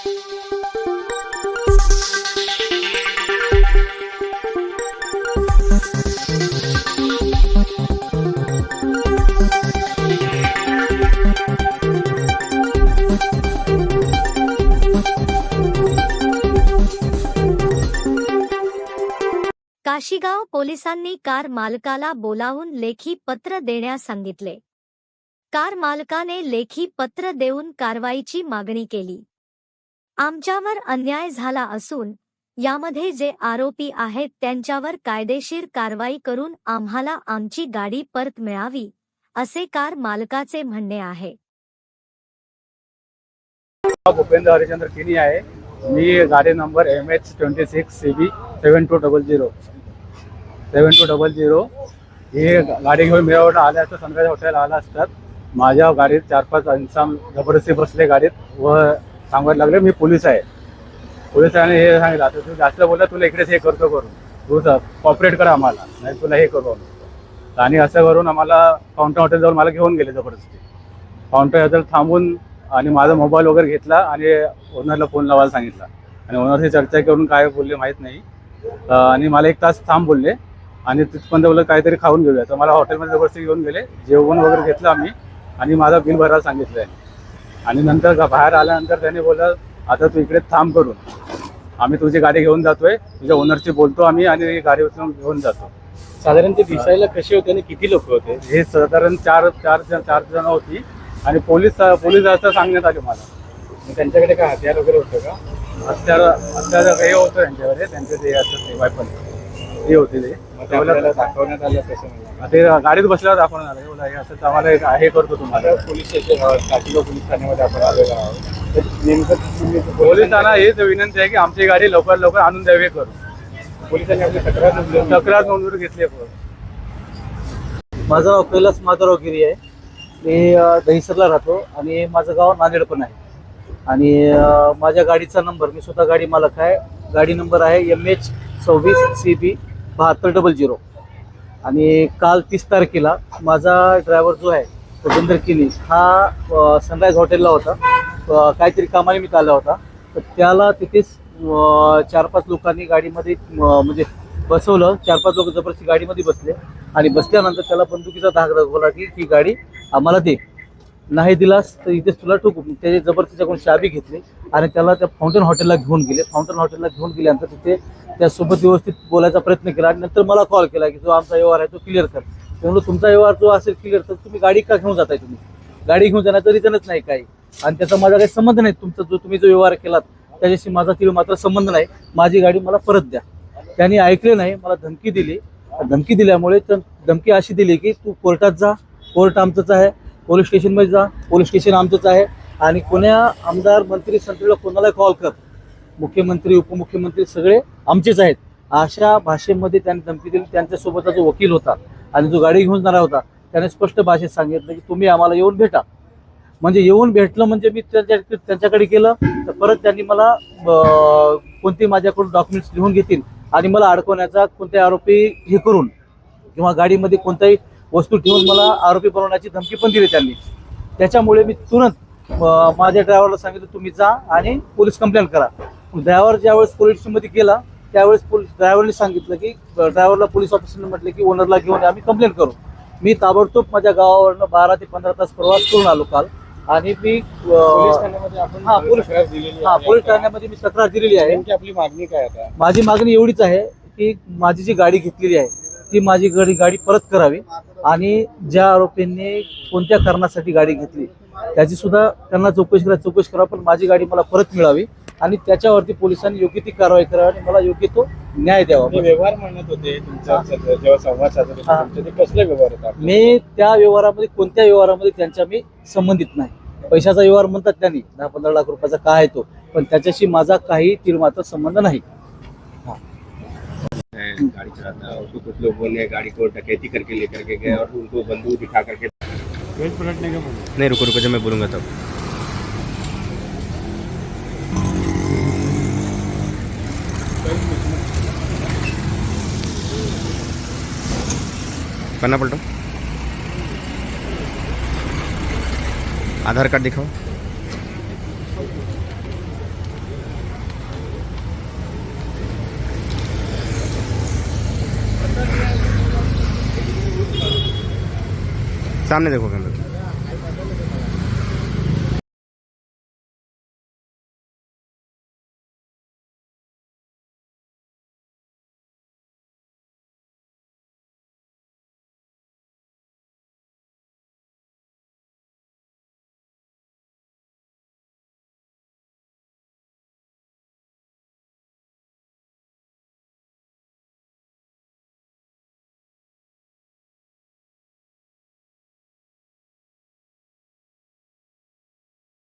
काशीगाव पोलिसांनी कार मालकाला बोलावून लेखी पत्र देण्यास सांगितले। कार मालकाने लेखी पत्र देऊन कारवाईची मागणी केली। आमच्यावर अन्याय झाला असून यामध्ये जे आरोपी आहेत त्यांच्यावर कायदेशीर कारवाई करून आम्हाला आमची गाडी परत मिळावी, असे कार मालकाचे म्हणणे आहे। भूपेंद्र हरिचंद्र किनी आहे। मी गाडी नंबर MH26CB 7200 ही गाडी घेऊन मेळावडा आल्या असता सनराइज हॉटेल आला असतात। माझ्या गाडीत 4-5 इंसान जबरदस्ती बसले गाडीत व सांगायला लागले मी पोलीस आहे। पोलिसांनी हे सांगितलं आता तू जास्त बोलला तुला इकडेच हे करतो करून तू कॉपरेट करा आम्हाला, नाही तुला हे करू आणि असं करून आम्हाला फाउंटन हॉटेल जाऊन मला घेऊन गेले जबरदस्ती। फाउंटन हॉटेल थांबून आणि माझा मोबाईल वगैरे घेतला आणि ओनरला फोन लावायला सांगितला आणि ओनरशी चर्चा करून काय बोलले माहीत नाही आणि मला 1 तास थांब बोलले आणि तिथपर्यंत बोललं काहीतरी खाऊन घेऊया। तर मला हॉटेलमध्ये जबरदस्ती घेऊन गेले, जेवण वगैरे घेतलं आम्ही आणि माझा बिल भरायला सांगितलं आहे आणि नंतर बाहेर आल्यानंतर त्याने बोललं आता तू इकडे थांब करून आम्ही तुझी गाडी घेऊन जातोय, तुझ्या ओनरशी बोलतो आम्ही आणि गाडी उचलून घेऊन जातो। साधारण ते दिसायला कसे होते आणि किती लोक होते? हे साधारण 4 जण होती आणि पोलीस असं सांगण्यात आले मला। त्यांच्याकडे काय हत्यार वगैरे होतं का? हत्यार हे होतं त्यांच्याकडे, त्यांचे ते असं वायपन हे होते ते दाखवण्यात आलं कसं? ते गाडीत बसल्यावर दाखवण्यात आलं बोला हे असं आम्हाला हे करतो तुम्हाला। पोलीस स्टेशन काशीगाव पोलीस ठाण्यामध्ये आपण आलेलो आहोत, तर नेमकं पोलिसांना हेच विनंती आहे की आमची गाडी लवकर आणून द्यावी करून। पोलिसांनी आपली तक्रार नोंदवून घेतली। माझं नाव कैलास माधवराव गिरी आहे। मी दहिसरला राहतो आणि माझं गाव नांदेड पण आहे आणि माझ्या गाडीचा नंबर, मी स्वतः गाडी मालक आहे, गाडी नंबर आहे MH26CB 7200 आणि काल 30 तारखेला माझा ड्रायव्हर जो आहे भूपेंद्र किनी हा सनराइज हॉटेलला होता, काहीतरी कामानिमित्त आला होता। तर त्याला तिथेच 4-5 लोकांनी गाडीमध्ये म्हणजे बसवलं, 4-5 लोक जबरदस्ती गाडीमध्ये बसले आणि बसल्यानंतर त्याला बंदुकीचा धाक दाखवला की ती गाडी आम्हाला दे, नाही दिलास तर इथेच तुला ठोकू। त्याची जबरदस्तीच्याकडून चाबी घेतली आणि त्याला त्या फाउंटन हॉटेलला घेऊन गेले। फाउंटन हॉटेलला घेऊन गेल्यानंतर तिथे त्यासोबत व्यवस्थित बोलायचा प्रयत्न केला आणि नंतर मला कॉल केला की जो आमचा व्यवहार आहे तो क्लिअर कर। म्हणून तुमचा व्यवहार जो असेल क्लिअर तर तुम्ही गाडी का घेऊन जाताय? तुम्ही गाडी घेऊन जाण्याचं रिझनच नाही काही आणि त्याचा माझा काही संबंध नाही। तुम्ही जो व्यवहार केलात त्याच्याशी माझा तिला मात्र संबंध नाही, माझी गाडी मला परत द्या। त्यांनी ऐकले नाही, मला धमकी दिली। धमकी दिल्यामुळे धमकी अशी दिली की तू कोर्टात जा, कोर्ट आमचंच आहे, पोलीस स्टेशनमध्ये जा, पोलीस स्टेशन आमचंच आहे आणि कोण्या आमदार मंत्री संत्रीला कोणाला कॉल कर, मुख्यमंत्री उपमुख्यमंत्री सगळे आमचेच आहेत, अशा भाषेमध्ये त्यांनी धमकी दिली। त्यांच्यासोबतचा जो वकील होता आणि जो गाडी घेऊन जाणार होता त्याने स्पष्ट भाषेत सांगितलं की तुम्ही आम्हाला येऊन भेटा। म्हणजे येऊन भेटलं म्हणजे मी त्यांच्याकडे केलं तर परत त्यांनी मला कोणते माझ्याकडून डॉक्युमेंट्स लिहून घेतील आणि मला अडकवण्याचा कोणते आरोपी हे करून किंवा गाडीमध्ये कोणत्याही वस्तू ठेवून मला आरोपी बनवण्याची धमकी पण दिली त्यांनी। त्याच्यामुळे मी तुरंत माझ्या ड्रायव्हरला सांगितलं तुम्ही जा आणि पोलीस कंप्लेंट करा। ड्रायव्हर ज्यावेळेस पोलीस स्टेशनमध्ये गेला त्यावेळेस ड्रायव्हरने सांगितलं की ड्रायव्हरला पोलीस ऑफिसरने म्हटलं की ओनरला घेऊन आम्ही कंप्लेंट करू। मी ताबडतोब माझ्या गावावरनं 12 ते 15 तास प्रवास करून आलो काल आणि मी पोलीस ठाण्यामध्ये आपण पोलीस ठाण्यामध्ये मी तक्रार दिलेली आहे। आपली मागणी काय आता? माझी मागणी एवढीच आहे की माझी जी गाडी घेतलेली आहे ती माझी गाडी परत करावी आणि ज्या आरोपींनी कोणत्या कारणासाठी गाडी घेतली त्याची सुद्धा त्यांना चौकशी करा, पण माझी गाडी मला परत मिळावी आणि त्याच्यावरती पोलिसांनी योग्य ती कारवाई करावी आणि मला योग्य तो न्याय द्यावा। व्यवहार म्हणत होते तुमच्या जेव्हा संवाद साधला ते कसले व्यवहार होता? मी त्या व्यवहारामध्ये कोणत्या व्यवहारामध्ये त्यांच्या मी संबंधित नाही। पैशाचा व्यवहार म्हणतात त्यांनी 10-15 लाख रुपयाचा काय आहे तो, पण त्याच्याशी माझा काही तिळमात्र संबंध नाही। गाड़ी चलाता है उसको कुछ लोगों ने गाड़ी को डकैती करके लेकर के गए और उनको बंदूक दिखा करके पलटने का नहीं। रुको जब मैं बोलूँगा तब। पन्ना पलटो, आधार कार्ड दिखाओ। सामने देखो कैमरा।